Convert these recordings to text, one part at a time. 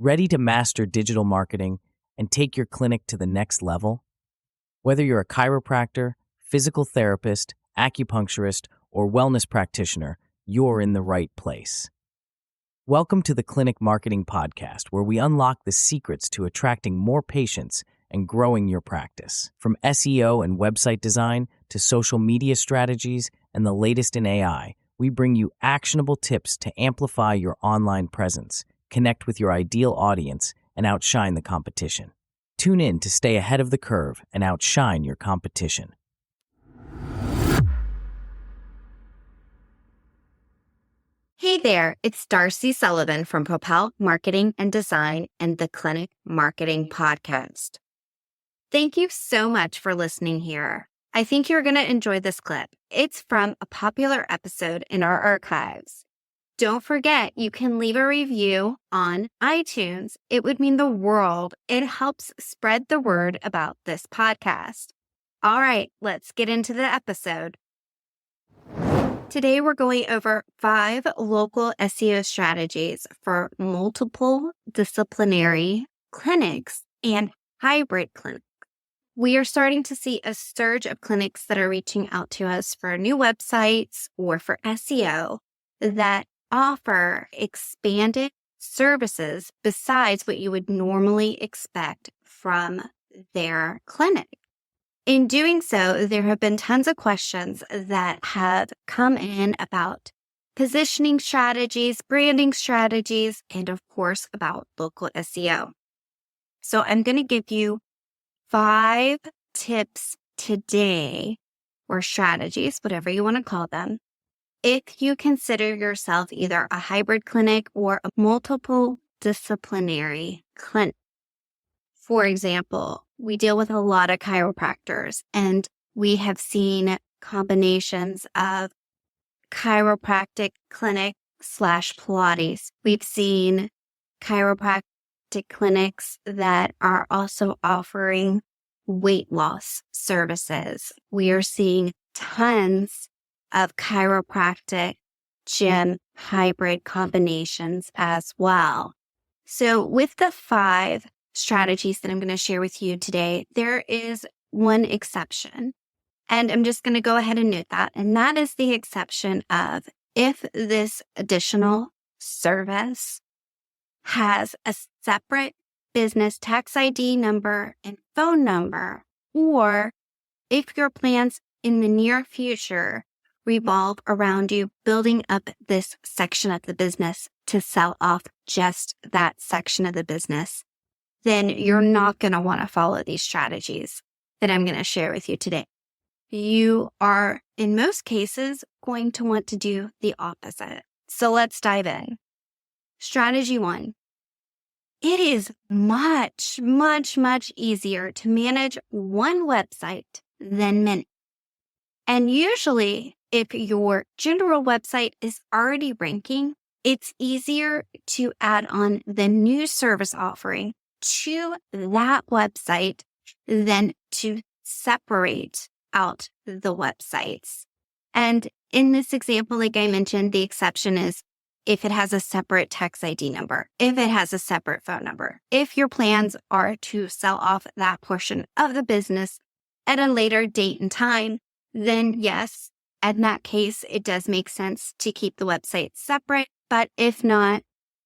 Ready to master digital marketing and take your clinic to the next level? Whether you're a chiropractor, physical therapist, acupuncturist, or wellness practitioner, you're in the right place. Welcome to the Clinic Marketing Podcast, where we unlock the secrets to attracting more patients and growing your practice. From SEO and website design to social media strategies and the latest in AI, we bring you actionable tips to amplify your online presence, connect with your ideal audience, and outshine the competition. Tune in to stay ahead of the curve and outshine your competition. Hey there, it's Darcy Sullivan from Propel Marketing and Design and the Clinic Marketing Podcast. Thank you so much for listening here. I think you're going to enjoy this clip. It's from a popular episode in our archives. Don't forget, you can leave a review on iTunes. It would mean the world. It helps spread the word about this podcast. All right, let's get into the episode. Today, we're going over 5 local SEO strategies for multiple disciplinary clinics and hybrid clinics. We are starting to see a surge of clinics that are reaching out to us for new websites or for SEO that offer expanded services besides what you would normally expect from their clinic. In doing so, there have been tons of questions that have come in about positioning strategies, branding strategies, and of course about local SEO. So I'm going to give you 5 tips today, or strategies, whatever you want to call them, if you consider yourself either a hybrid clinic or a multiple disciplinary clinic. For example, we deal with a lot of chiropractors, and we have seen combinations of chiropractic clinic / Pilates. We've seen chiropractic clinics that are also offering weight loss services. We are seeing tons of chiropractic gym hybrid combinations as well. So with the 5 strategies that I'm going to share with you today, there is one exception. And I'm just going to go ahead and note that. And that is the exception of if this additional service has a separate business tax ID number and phone number, or if your plans in the near future revolve around you building up this section of the business to sell off just that section of the business, then you're not going to want to follow these strategies that I'm going to share with you today. You are, in most cases, going to want to do the opposite. So let's dive in. Strategy 1. It is much, much, much easier to manage one website than many. And usually, if your general website is already ranking, it's easier to add on the new service offering to that website than to separate out the websites. And in this example, like I mentioned, the exception is if it has a separate tax ID number, if it has a separate phone number, if your plans are to sell off that portion of the business at a later date and time, then yes, in that case, it does make sense to keep the website separate. But if not,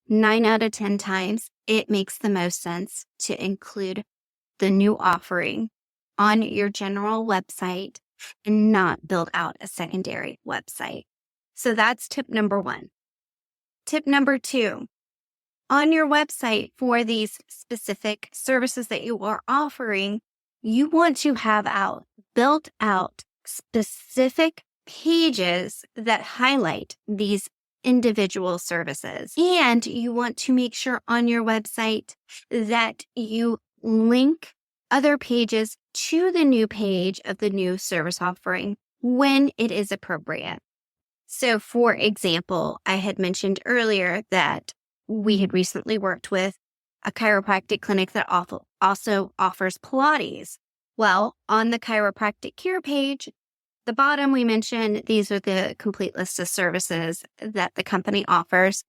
9 out of 10 times, it makes the most sense to include the new offering on your general website and not build out a secondary website. So that's tip number 1. Tip number 2, on your website for these specific services that you are offering, you want to have built out specific pages that highlight these individual services. And you want to make sure on your website that you link other pages to the new page of the new service offering when it is appropriate. So for example, I had mentioned earlier that we had recently worked with a chiropractic clinic that also offers Pilates. Well, on the chiropractic care page, the bottom we mentioned, these are the complete list of services that the company offers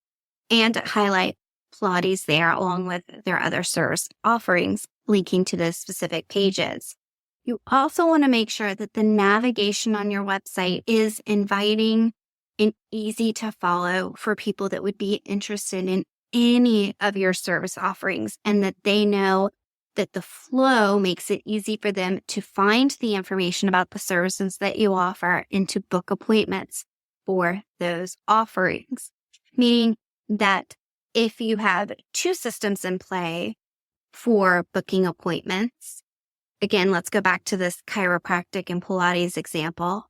and highlight Pilates there along with their other service offerings, linking to those specific pages. You also want to make sure that the navigation on your website is inviting and easy to follow for people that would be interested in any of your service offerings, and that they know that the flow makes it easy for them to find the information about the services that you offer and to book appointments for those offerings. Meaning that if you have two systems in play for booking appointments, again, let's go back to this chiropractic and Pilates example.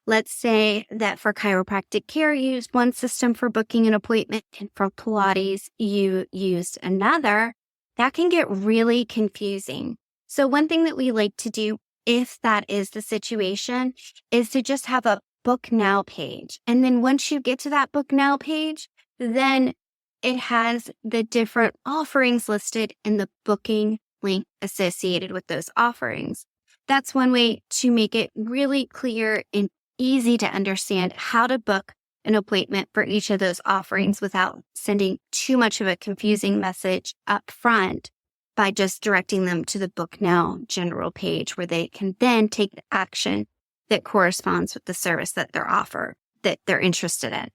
Let's say that for chiropractic care, you used one system for booking an appointment, and for Pilates, you used another. That can get really confusing. So one thing that we like to do, if that is the situation, is to just have a book now page. And then once you get to that book now page, then it has the different offerings listed and the booking link associated with those offerings. That's one way to make it really clear and easy to understand how to book an appointment for each of those offerings without sending too much of a confusing message up front, by just directing them to the Book Now general page where they can then take the action that corresponds with the service that they're interested in.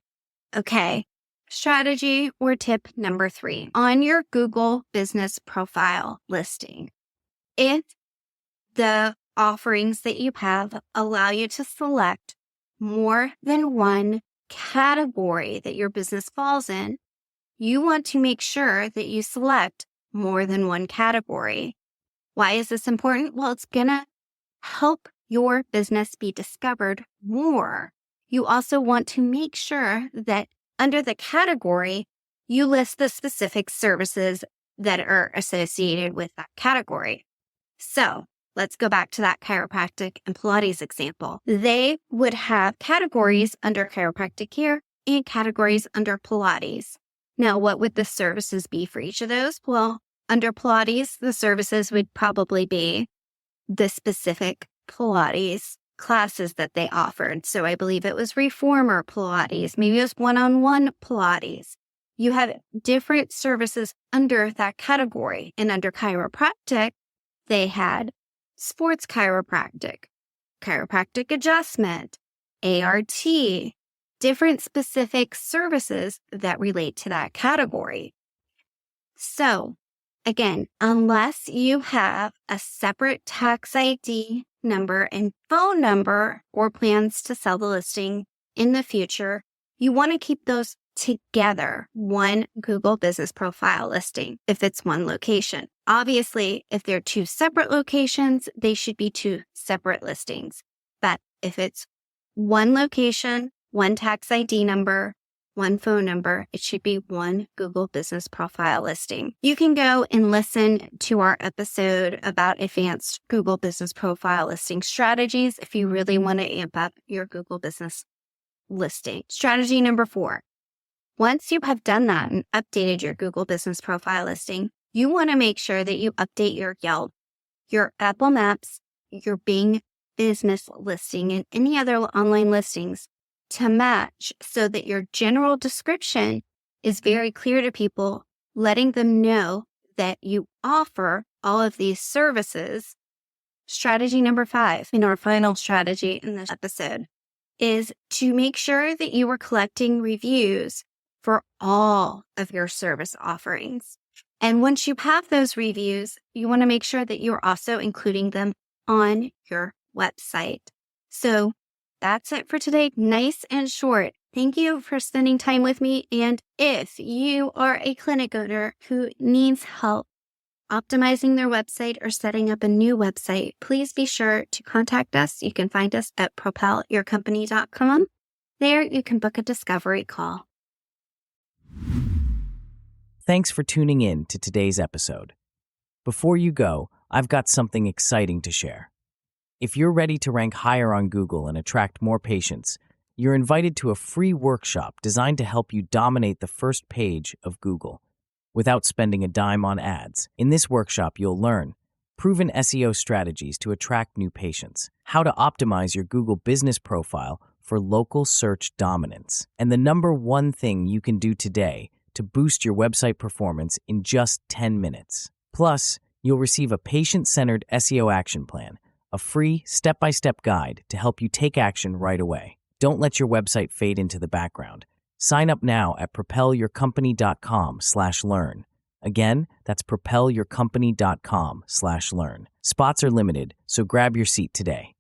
Okay. Strategy or tip number 3, on your Google business profile listing. If the offerings that you have allow you to select more than one category that your business falls in, you want to make sure that you select more than one category. Why is this important? Well, it's going to help your business be discovered more. You also want to make sure that under the category, you list the specific services that are associated with that category. So let's go back to that chiropractic and Pilates example. They would have categories under chiropractic care and categories under Pilates. Now, what would the services be for each of those? Well, under Pilates, the services would probably be the specific Pilates classes that they offered. So I believe it was reformer Pilates, maybe it was one-on-one Pilates. You have different services under that category. And under chiropractic, they had sports chiropractic, chiropractic adjustment, ART, different specific services that relate to that category. So again, unless you have a separate tax ID number and phone number or plans to sell the listing in the future, you want to keep those together, one Google business profile listing, if it's one location. Obviously, if they're two separate locations, they should be two separate listings. But if it's one location, one tax ID number, one phone number, it should be one Google business profile listing. You can go and listen to our episode about advanced Google business profile listing strategies if you really want to amp up your Google business listing. Strategy number 4. Once you have done that and updated your Google business profile listing, you want to make sure that you update your Yelp, your Apple Maps, your Bing business listing, and any other online listings to match so that your general description is very clear to people, letting them know that you offer all of these services. Strategy number 5, and our final strategy in this episode, is to make sure that you are collecting reviews for all of your service offerings. And once you have those reviews, you want to make sure that you're also including them on your website. So that's it for today. Nice and short. Thank you for spending time with me. And if you are a clinic owner who needs help optimizing their website or setting up a new website, please be sure to contact us. You can find us at propelyourcompany.com. There you can book a discovery call. Thanks for tuning in to today's episode. Before you go, I've got something exciting to share. If you're ready to rank higher on Google and attract more patients, you're invited to a free workshop designed to help you dominate the first page of Google without spending a dime on ads. In this workshop, you'll learn proven SEO strategies to attract new patients, how to optimize your Google business profile for local search dominance, and the number one thing you can do today to boost your website performance in just 10 minutes. Plus, you'll receive a patient-centered SEO action plan, a free step-by-step guide to help you take action right away. Don't let your website fade into the background. Sign up now at propelyourcompany.com/learn. Again, that's propelyourcompany.com/learn. Spots are limited, so grab your seat today.